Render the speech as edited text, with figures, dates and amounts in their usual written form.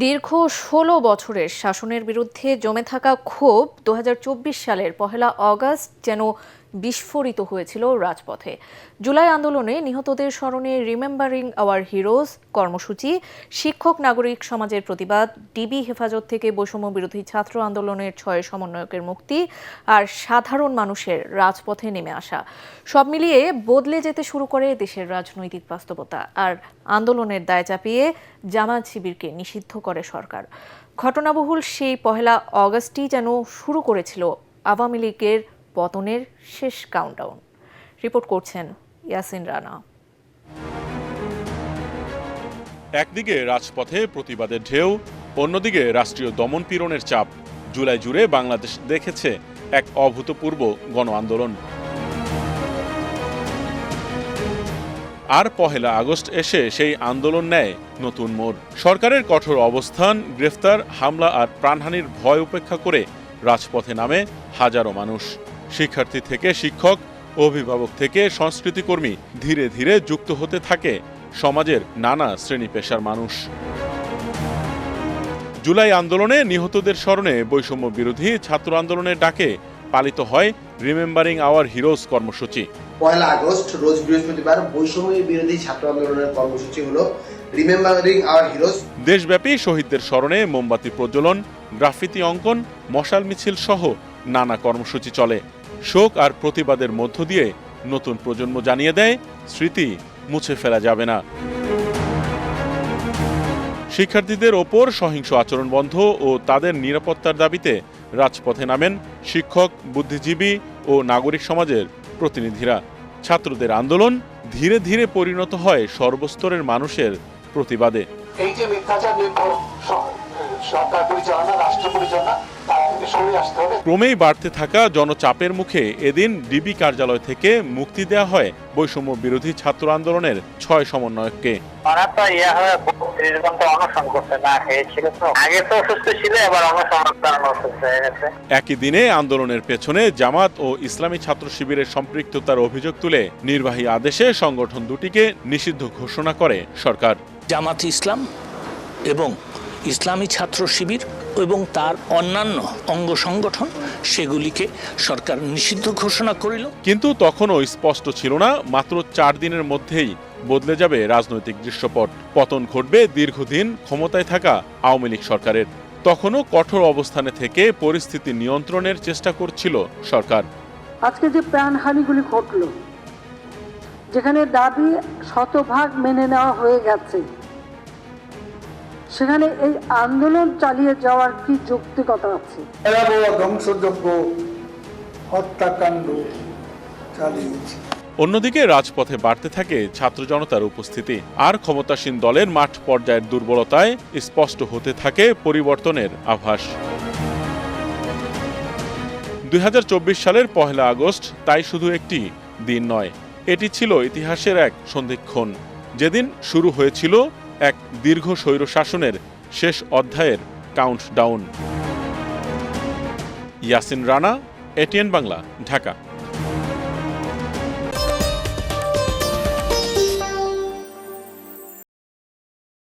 দীর্ঘ ১৬ বছরের শাসনের বিরুদ্ধে জমে থাকা ক্ষোভ ২০২৪ সালের ১ আগস্ট যেন বিস্ফোরিত হয়েছিল রাজপথে। জুলাই আন্দোলনে নিহতদের স্মরণে রিমেম্বারিং আওয়ার হিরোজ কর্মসূচি, শিক্ষক নাগরিক সমাজের প্রতিবাদ, ডিবি হেফাজত থেকে বৈষম্য বিরোধী ছাত্র আন্দোলনের ৬ সমন্বয়কের মুক্তি আর সাধারণ মানুষের রাজপথে নেমে আসা সব মিলিয়ে বদলে যেতে শুরু করে দেশের রাজনৈতিক বাস্তবতা। আর আন্দোলনের দায় চাপিয়ে জামায়াত শিবিরকে নিষিদ্ধ করে সরকার। ঘটনাবহুল সেই ১ আগস্টই যেন শুরু করেছিল আওয়ামী লীগের পতনের শেষ কাউন্টডাউন। রিপোর্ট করছেন ইয়াসিন রানা। একদিকে রাজপথে প্রতিবাদের ঢেউ, অন্যদিকে রাষ্ট্রীয় দমন-পীড়নের চাপ। জুলাই জুড়ে বাংলাদেশ দেখেছে এক অভূতপূর্ব গণ আন্দোলন। আর ১ আগস্ট এসে সেই আন্দোলন নেয় নতুন মোড়। সরকারের কঠোর অবস্থান, গ্রেফতার, হামলা আর প্রাণহানির ভয় উপেক্ষা করে রাজপথে নামে হাজারো মানুষ। শিক্ষার্থী থেকে শিক্ষক, অভিভাবক থেকে সংস্কৃতিকর্মী, ধীরে ধীরে যুক্ত হতে থাকে সমাজের নানা শ্রেণী পেশার মানুষ। জুলাই আন্দোলনে নিহতদের স্মরণে বৈষম্য বিরোধী ছাত্র আন্দোলনের ডাকে পালিত হয় রিমেম্বারিং আওয়ার হিরোজ কর্মসূচি। ১ আগস্ট রোজ বৃহস্পতিবার বৈষম্য বিরোধী ছাত্র আন্দোলনের কর্মসূচি হলো রিমেম্বারিং আওয়ার হিরোজ। দেশব্যাপী শহীদদের স্মরণে মোমবাতি প্রজ্বলন, গ্রাফিতি অঙ্কন, মশাল মিছিল সহ নানা কর্মসূচি চলে। শোক আর প্রতিবাদের মধ্য দিয়ে নতুন প্রজন্ম জানিয়ে দেয়, স্মৃতি মুছে ফেলা যাবে না। শিক্ষার্থীদের ওপর সহিংস আচরণ বন্ধ ও তাদের নিরাপত্তার দাবিতে রাজপথে নামেন শিক্ষক, বুদ্ধিজীবী ও নাগরিক সমাজের প্রতিনিধিরা। ছাত্রদের আন্দোলন ধীরে ধীরে পরিণত হয় সর্বস্তরের মানুষের প্রতিবাদে। এই যে মিথ্যাচার নির্ভর সরকার পরিচালনা, রাষ্ট্র পরিচালনা, ক্রমেই বাড়তে থাকা জনচাপের মুখে এদিন ডিবি কার্যালয় থেকে মুক্তি দেয়া হয় বৈষম্য বিরোধী ছাত্র আন্দোলনের ৬ সমন্বয়ককে। একই দিনে আন্দোলনের পেছনে জামাত ও ইসলামী ছাত্র শিবিরের সম্পৃক্ততার অভিযোগ তুলে নির্বাহী আদেশে সংগঠন দুটিকে নিষিদ্ধ ঘোষণা করে সরকার। জামাত ইসলাম এবং ইসলামী ছাত্র শিবির এবং তার অন্যান্য অঙ্গ সংগঠন সেগুলিকে সরকার নিষিদ্ধ ঘোষণা করিল। কিন্তু তখনও স্পষ্ট ছিল না মাত্র ৪ দিনের মধ্যেই বদলে যাবে রাজনৈতিক দৃশ্যপট। পতন ঘটবে দীর্ঘদিন ক্ষমতায় থাকা আওয়ামী লীগ সরকারের। তখনও কঠোর অবস্থানে থেকে পরিস্থিতি নিয়ন্ত্রণের চেষ্টা করছিল সরকার। আজকে যে প্রাণহানিগুলি ঘটল, যেখানে দাবি শতভাগ মেনে নেওয়া হয়ে গেছে, সেখানে এই আন্দোলন চালিয়ে যাওয়ার কি যৌক্তিকতা আছে? ধ্বংসযোগ্য হত্যাকাণ্ড চালিয়েছে। অন্যদিকে রাজপথে বাড়তে থাকে ছাত্র জনতার উপস্থিতি। আর ক্ষমতাসীন দলের মাঠ পর্যায়ের দুর্বলতায় স্পষ্ট হতে থাকে পরিবর্তনের আভাস। ২০২৪ সালের ১ আগস্ট তাই শুধু একটি দিন নয়, এটি ছিল ইতিহাসের এক সন্ধিক্ষণ, যেদিন শুরু হয়েছিল এক দীর্ঘ স্বৈরশাসনের শেষ অধ্যায়ের কাউন্টডাউন। ইয়াসিন রানা, এটিএন বাংলা, ঢাকা।